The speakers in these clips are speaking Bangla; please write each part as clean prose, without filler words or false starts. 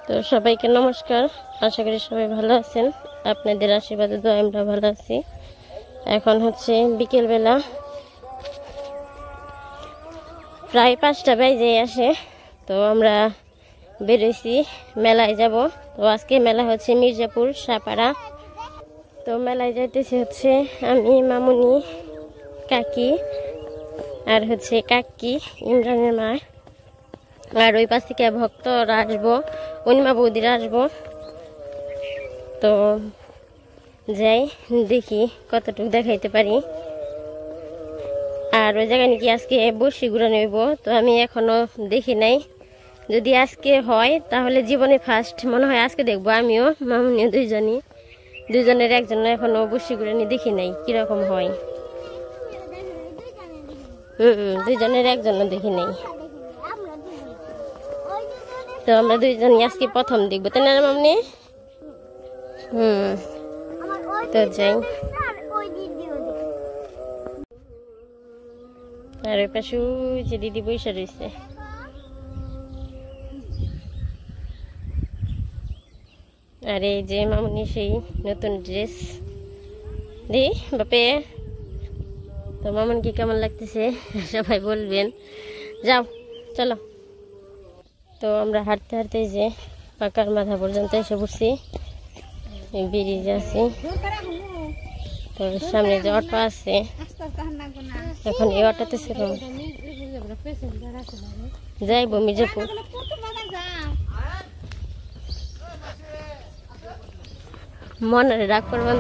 তো সবাইকে নমস্কার। আশা করি সবাই ভালো আছেন। আপনাদের আশীর্বাদে দোয়া আমরা ভালো আছি। এখন হচ্ছে বিকেলবেলা, প্রায় 5টা বেজে আসে। তো আমরা বেরোইছি, মেলায় যাব। তো আজকে মেলা হচ্ছে মির্জাপুর সাপাড়া। তো মেলায় যাইতেছি হচ্ছে আমি, মামুনি, কাকি আর হচ্ছে কাকি ইমরানের মা, আর ওই পাশ থেকে ভক্তরা আসবো, অনিমা বৌদিরা আসবো। তো যাই, দেখি কতটুকু দেখাইতে পারি। আর ওই জায়গায় নাকি আজকে বসি ঘুরানো হইব। তো আমি এখনো দেখি নাই, যদি আজকে হয় তাহলে জীবনে ফার্স্ট মনে হয় আজকে দেখবো। আমিও মামুনিও দুইজনের একজন এখনো বসি ঘুরানি দেখি নাই কিরকম হয়। দুইজনের একজনও দেখি নাই। তো আমরা দুইজন আজকে প্রথম দেখবো, তাই না মামনি? তো যাই। আর ওই পাশে যে দিদি বৈশা রয়েছে। আর এই যে মামুনি সেই নতুন ড্রেস দি বাপে। তো মামুন কি কেমন লাগতেছে সবাই বলবেন। যাও চলো। তো আমরা হাঁটতে হাঁটতে যে পাকার মাথা পর্যন্ত এসে পড়ছি, ব্রিজ আছে। তো সামনে যে অটো আছে, এখন এই অটোতে ছিল যাইব মির্জাপুর। মনে রাগ করবেন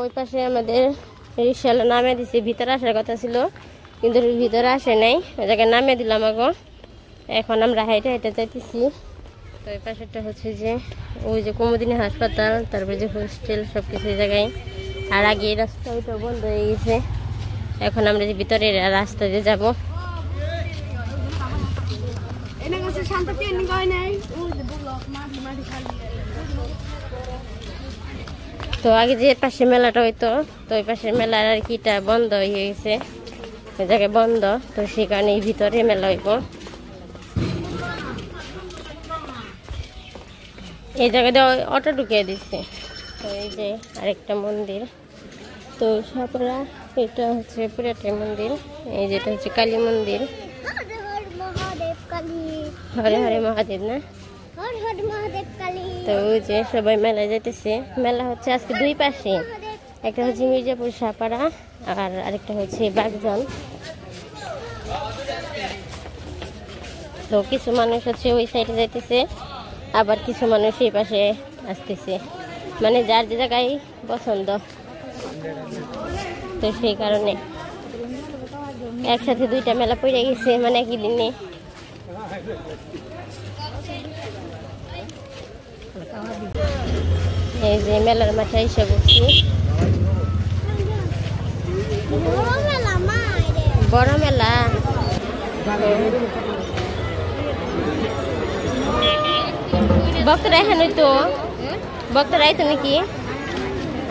ওই পাশে আমাদের রিক্সাওয়ালা নামে দিছে। ভিতরে আসার কথা ছিল কিন্তু ভিতরে আসে নাই, ওই জায়গায় নামে দিলাম আগো। এখন আমরা হাইটে হাইটে যাইতেছি। তো ওই পাশেরটা হচ্ছে যে ওই যে কুমুদিনী হাসপাতাল, তারপরে যে হোস্টেল, সব কিছু জায়গায়। আর আগে এই রাস্তা ওইটা বন্ধ হয়ে গেছে। এখন আমরা যে ভিতরে রাস্তা দিয়ে যাবো। তো আগে যে পাশে মেলাটা হইতো, তো ওই পাশের মেলার আর কিটা বন্ধ হয়ে গেছে, ওই জায়গায় বন্ধ। তো সেই কারণে এই ভিতরে মেলা হইব। এই জায়গাতে অটো ঢুকিয়ে দিচ্ছে। তো এই যে আরেকটা মন্দির। তো সাপাড়া এটা হচ্ছে পুরাটাই মন্দির। এই যেটা হচ্ছে কালী মন্দির। হরে হরে মহাদেব না? তো ওই যে সবাই মেলায় যাইতেছে। মেলা হচ্ছে আজকে দুই পাশে, একটা হচ্ছে মির্জাপুর সাপাড়া আর আরেকটা হচ্ছে বাগজান। তো কিছু মানুষ হচ্ছে ওই সাইডে যাইতেছে, আবার কিছু মানুষ এই পাশে আসতেছে, মানে যার যে জায়গায় পছন্দ। তো সেই কারণে একসাথে দুইটা মেলা পড়ে গেছে, মানে একই দিনে। এই যে মেলার মাঠে এসে বসছি। বড় মেলা, ভক্তরা এখানে তো ভক্তরাই তো নাকি।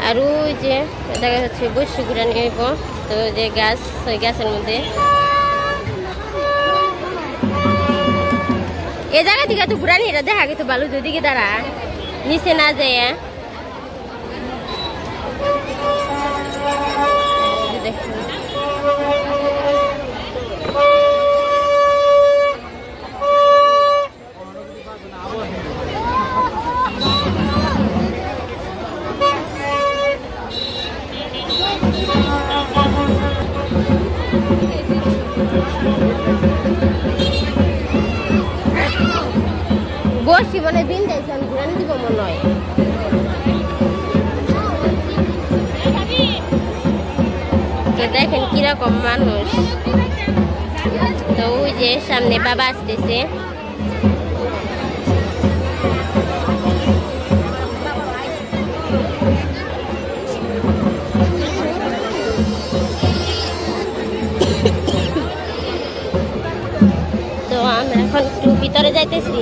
আর ওই যে দেখা যাচ্ছে বসে ঘুরে নিয়ে। তো যে গাছ, ওই গাছের মধ্যে এই জায়গা থেকে তো ঘুরানি এটা দেখা গেছে ভালো, যেদিকে দাঁড়া নিচে না যায়। বসি মানে দিন যাইছে, আমি ঘুরানি দিব মনে হয়। তো দেখেন কিরকম মানুষ। তো ওই যে সামনে বাবা আসতেছে। তো আমরা এখন একটু ভিতরে যাইতেছি।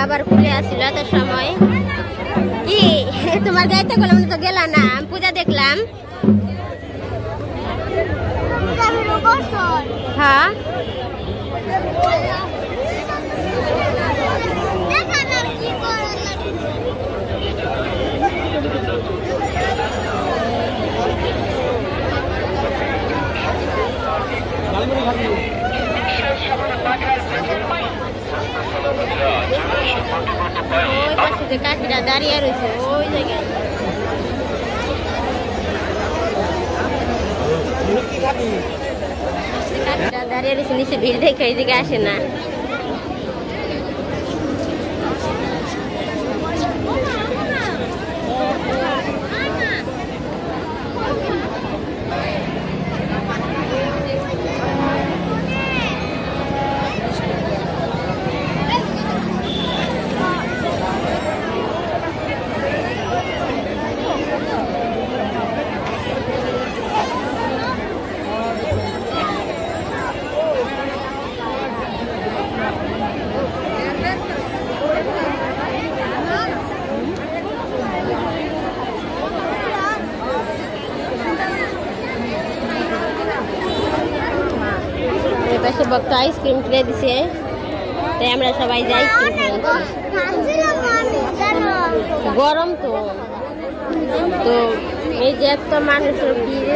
বাবার খুলে আসছিল এত সময় কি তোমার যাইতে গেলাম তো গেলা না আমি পূজা দেখলাম হ্যাঁ ওই পাশে যে কাকিরা দাঁড়িয়ে রয়েছে ওই জায়গায় কাকিরা দাঁড়িয়ে রয়েছে নিচে ভিড় দেখে এইদিকে আসে না পাশে বক্তা আইসক্রিম কিনে দিছে তাই আমরা সবাই যাই গরম তো তো এই যে এত মানুষের ভিড়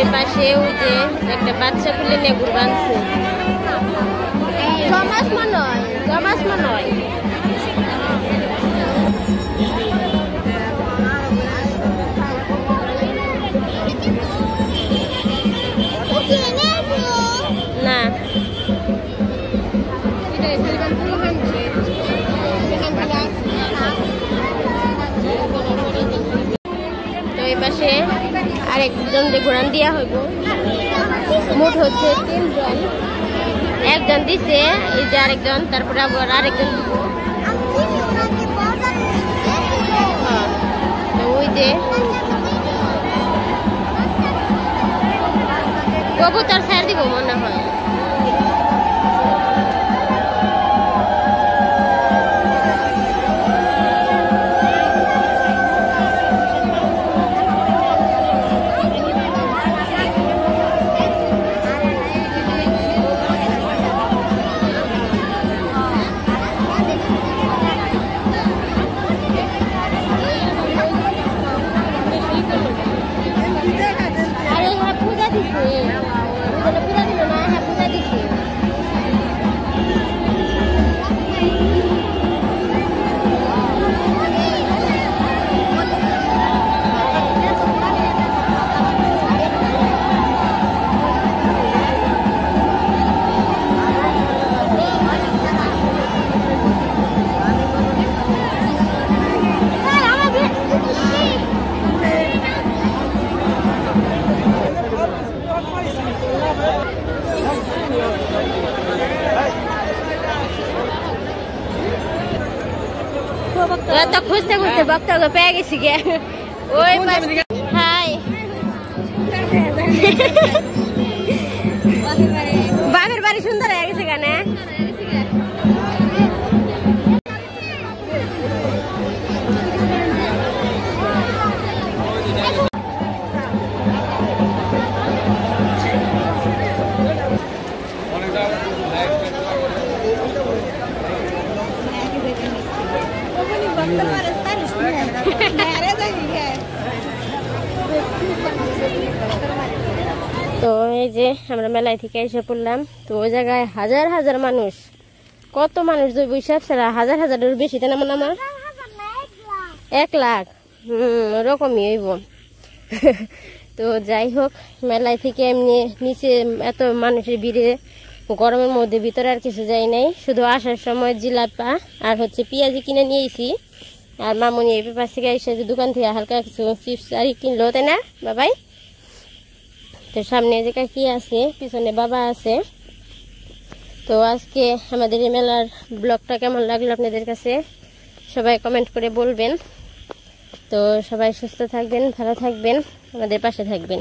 ওই পাশে ওই যে একটা বাচ্চা খুলে নেগুর বাঁধছে। জমাস মনে হয়, জমাস মনে হয়। না তো এই পাশে আরেকজন ঘোরান দিয়া হইব। মোট হচ্ছে 3 জন, একজন দিছে, এই যে আরেকজন, তারপরে আবার আরেকজন দিব। তো ওই যে কবুতর ছাড় দিব মনে হয়। তো খুঁজতে খুঁজতে বক্তব্য পেয়ে গেছি গে। ওই হাই বাপের বাড়ি সুন্দর হয়ে গেছে গানে। তো এই যে আমরা মেলায় থেকে এসে পড়লাম। তো ওই জায়গায় হাজার হাজার মানুষ, কত মানুষ বৈশাখ ছাড়া হাজার হাজারের বেশি, তাই না? মনে আমার 1 লাখ ওরকমই হইব। তো যাই হোক, মেলায় থেকে এমনি নিচে এত মানুষের ভিড়ে গরমের মধ্যে ভিতরে আর কিছু যাই নাই, শুধু আসার সময় জিলাপা আর হচ্ছে পেঁয়াজি কিনে নিয়েছি। আর মামুনি এই পাশ থেকে এসে দোকান থেকে হালকা কিছু চিপস আর কিনলো, তাই না বাবাই? তো সামনে যে কাকি আছে, পিছনে বাবা আছে। তো আজকে আমাদের এই মেলার ব্লগটা কেমন লাগলো আপনাদের কাছে সবাই কমেন্ট করে বলবেন। তো সবাই সুস্থ থাকবেন, ভালো থাকবেন, আমাদের পাশে থাকবেন।